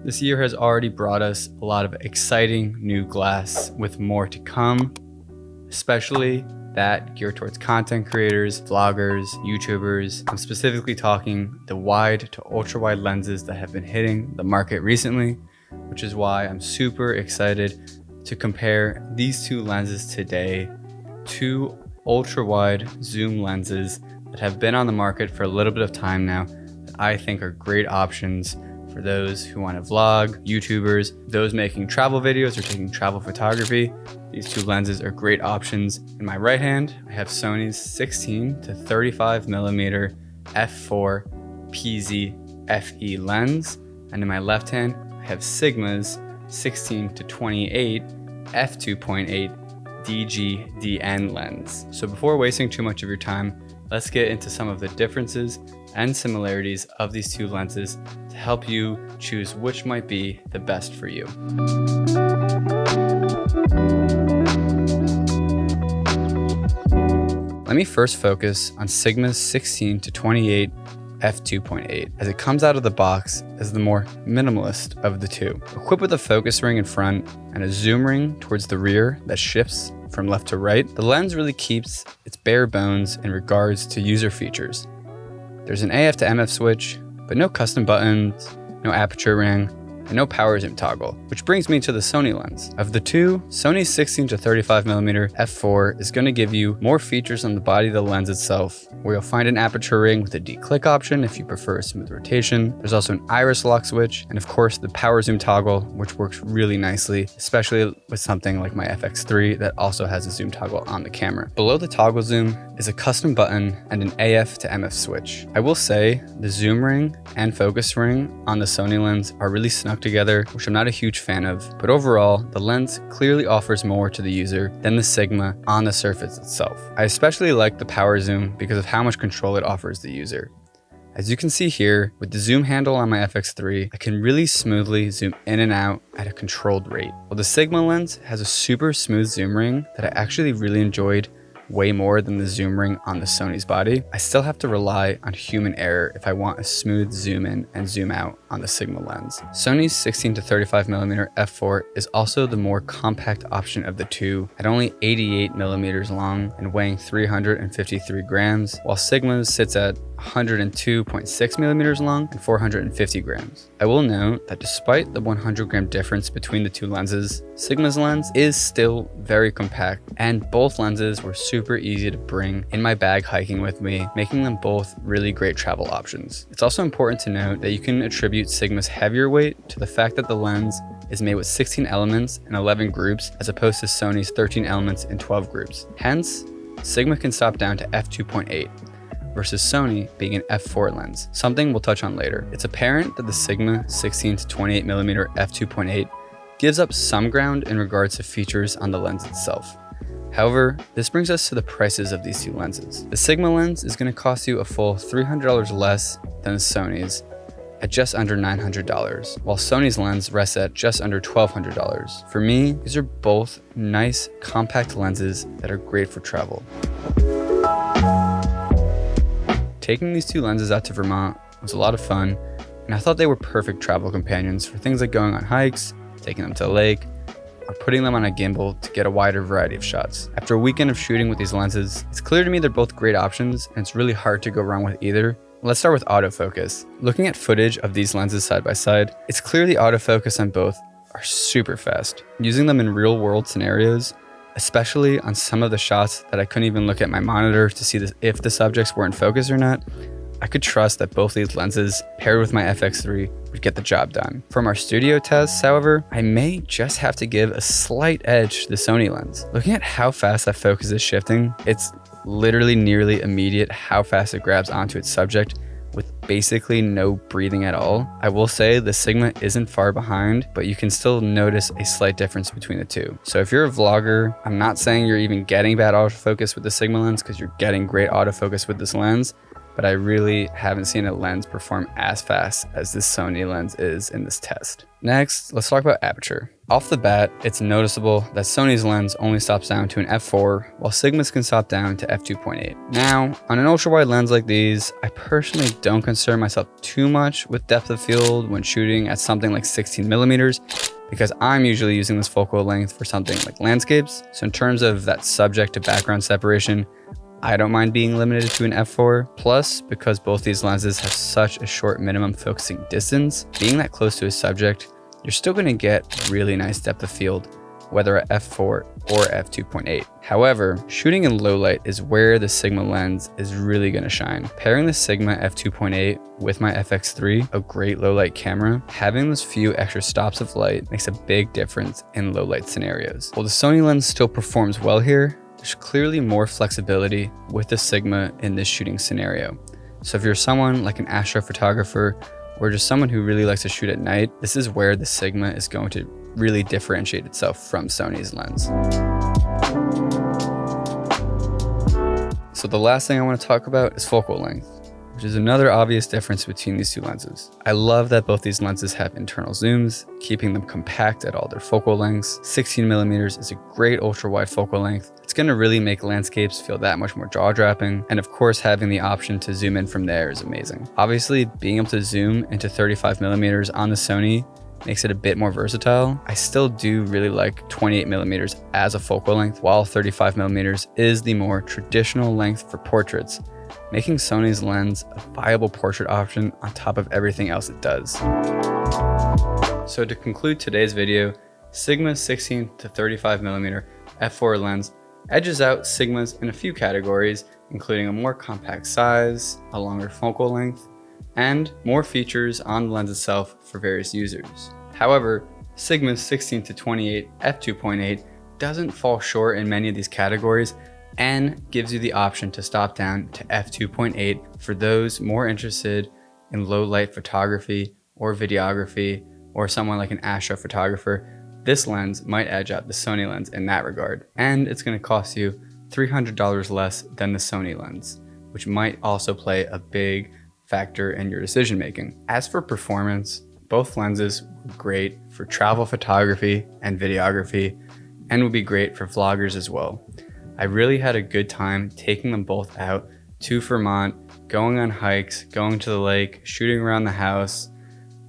This year has already brought us a lot of exciting new glass with more to come, especially that geared towards content creators, vloggers, YouTubers. I'm specifically talking the wide to ultra wide lenses that have been hitting the market recently, which is why I'm super excited to compare these two lenses today. Two ultra wide zoom lenses that have been on the market for a little bit of time now that I think are great options for those who want to vlog, YouTubers, those making travel videos or taking travel photography. These two lenses are great options. In my right hand, I have Sony's 16 to 35 millimeter f4 PZ FE lens. And in my left hand, I have Sigma's 16 to 28 f2.8 DG-DN lens. So before wasting too much of your time, let's get into some of the differences and similarities of these two lenses to help you choose which might be the best for you. Let me first focus on Sigma's 16 to 28 f2.8 as it comes out of the box as the more minimalist of the two. Equipped with a focus ring in front and a zoom ring towards the rear that shifts from left to right, the lens really keeps its bare bones in regards to user features. There's an AF to MF switch, but no custom buttons, no aperture ring, and no power zoom toggle, which brings me to the Sony lens. Of the two, Sony's 16 to 35 millimeter f4 is going to give you more features on the body of the lens itself, where you'll find an aperture ring with a declick option if you prefer a smooth rotation. There's also an iris lock switch, and of course the power zoom toggle, which works really nicely, especially with something like my FX3 that also has a zoom toggle on the camera. Below the toggle zoom is a custom button and an AF to MF switch. I will say the zoom ring and focus ring on the Sony lens are really snug together, which I'm not a huge fan of, but overall the lens clearly offers more to the user than the Sigma on the surface itself. I especially like the power zoom because of how much control it offers the user. As you can see here, with the zoom handle on my FX3, I can really smoothly zoom in and out at a controlled rate. While the Sigma lens has a super smooth zoom ring that I actually really enjoyed way more than the zoom ring on the Sony's body, I still have to rely on human error if I want a smooth zoom in and zoom out on the Sigma lens. Sony's 16 to 35 millimeter f4 is also the more compact option of the two at only 88 millimeters long and weighing 353 grams, while Sigma's sits at 102.6 millimeters long and 450 grams. I will note that despite the 100 gram difference between the two lenses, Sigma's lens is still very compact, and both lenses were super easy to bring in my bag hiking with me, making them both really great travel options. It's also important to note that you can attribute Sigma's heavier weight to the fact that the lens is made with 16 elements in 11 groups as opposed to Sony's 13 elements in 12 groups. Hence, Sigma can stop down to f2.8. versus Sony being an f4 lens, something we'll touch on later. It's apparent that the Sigma 16 to 28 millimeter f2.8 gives up some ground in regards to features on the lens itself. However, this brings us to the prices of these two lenses. The Sigma lens is going to cost you a full $300 less than the Sony's at just under $900, while Sony's lens rests at just under $1,200. For me, these are both nice, compact lenses that are great for travel. Taking these two lenses out to Vermont was a lot of fun, and I thought they were perfect travel companions for things like going on hikes, taking them to the lake, or putting them on a gimbal to get a wider variety of shots. After a weekend of shooting with these lenses, it's clear to me they're both great options, and it's really hard to go wrong with either. Let's start with autofocus. Looking at footage of these lenses side by side, it's clear the autofocus on both are super fast. Using them in real world scenarios, especially on some of the shots that I couldn't even look at my monitor to see if the subjects were in focus or not, I could trust that both these lenses paired with my FX3 would get the job done. From our studio tests, however, I may just have to give a slight edge to the Sony lens. Looking at how fast that focus is shifting, it's literally nearly immediate how fast it grabs onto its subject with basically no breathing at all. I will say the Sigma isn't far behind, but you can still notice a slight difference between the two. So if you're a vlogger, I'm not saying you're even getting bad autofocus with the Sigma lens because you're getting great autofocus with this lens, but I really haven't seen a lens perform as fast as this Sony lens is in this test. Next, let's talk about aperture. Off the bat, it's noticeable that Sony's lens only stops down to an f4, while Sigma's can stop down to f2.8. Now, on an ultra-wide lens like these, I personally don't concern myself too much with depth of field when shooting at something like 16 millimeters, because I'm usually using this focal length for something like landscapes. So in terms of that subject to background separation, I don't mind being limited to an f4. Plus, because both these lenses have such a short minimum focusing distance, being that close to a subject, you're still going to get really nice depth of field, whether at f4 or f2.8. However, shooting in low light is where the Sigma lens is really going to shine. Pairing the Sigma f2.8 with my FX3, a great low light camera, having those few extra stops of light makes a big difference in low light scenarios. While the Sony lens still performs well here, there's clearly more flexibility with the Sigma in this shooting scenario. So if you're someone like an astrophotographer or just someone who really likes to shoot at night, this is where the Sigma is going to really differentiate itself from Sony's lens. So the last thing I want to talk about is focal length, which is another obvious difference between these two lenses. I love that both these lenses have internal zooms, keeping them compact at all their focal lengths. 16 millimeters is a great ultra wide focal length. It's going to really make landscapes feel that much more jaw-dropping. And of course, having the option to zoom in from there is amazing. Obviously, being able to zoom into 35 millimeters on the Sony makes it a bit more versatile. I still do really like 28 millimeters as a focal length, while 35 millimeters is the more traditional length for portraits, making Sony's lens a viable portrait option on top of everything else it does. So to conclude today's video, Sigma's 16 to 35 millimeter f4 lens edges out Sigma's in a few categories, including a more compact size, a longer focal length, and more features on the lens itself for various users. However, Sigma's 16 to 28 f2.8 doesn't fall short in many of these categories and gives you the option to stop down to f2.8 for those more interested in low light photography or videography, or someone like an astrophotographer. This lens might edge out the Sony lens in that regard, and it's going to cost you $300 less than the Sony lens, which might also play a big factor in your decision making. As for performance, both lenses were great for travel photography and videography, and would be great for vloggers as well. I really had a good time taking them both out to Vermont, going on hikes, going to the lake, shooting around the house.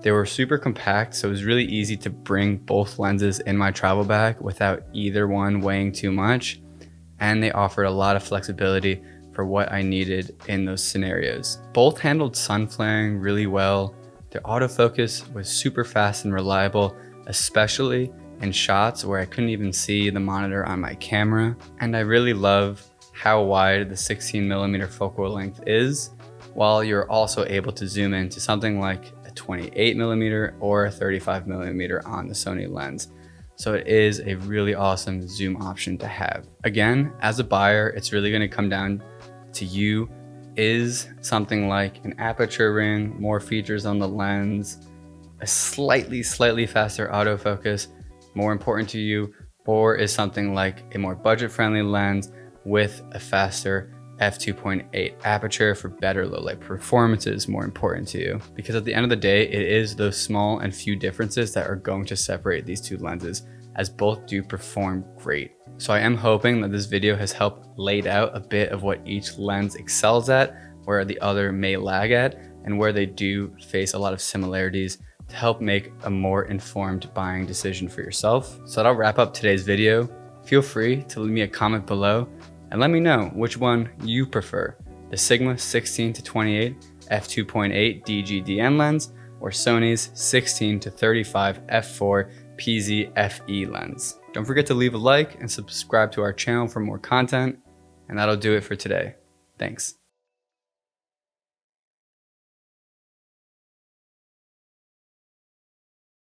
They were super compact, so it was really easy to bring both lenses in my travel bag without either one weighing too much, and they offered a lot of flexibility for what I needed in those scenarios. Both handled sun flaring really well. Their autofocus was super fast and reliable, especially in shots where I couldn't even see the monitor on my camera. And I really love how wide the 16 millimeter focal length is, while you're also able to zoom into something like a 28 millimeter or a 35 millimeter on the Sony lens. So it is a really awesome zoom option to have. Again, as a buyer, it's really going to come down to you. Is something like an aperture ring, more features on the lens, a slightly faster autofocus more important to you, or is something like a more budget-friendly lens with a faster f2.8 aperture for better low light performances more important to you? Because at the end of the day, it is those small and few differences that are going to separate these two lenses, as both do perform great. So I am hoping that this video has helped laid out a bit of what each lens excels at, where the other may lag at, and where they do face a lot of similarities to help make a more informed buying decision for yourself. So that'll wrap up today's video. Feel free to leave me a comment below and let me know which one you prefer, the Sigma 16 to 28 f2.8 DGDN lens or Sony's 16 to 35 f4 PZ FE lens. Don't forget to leave a like and subscribe to our channel for more content, and that'll do it for today. Thanks.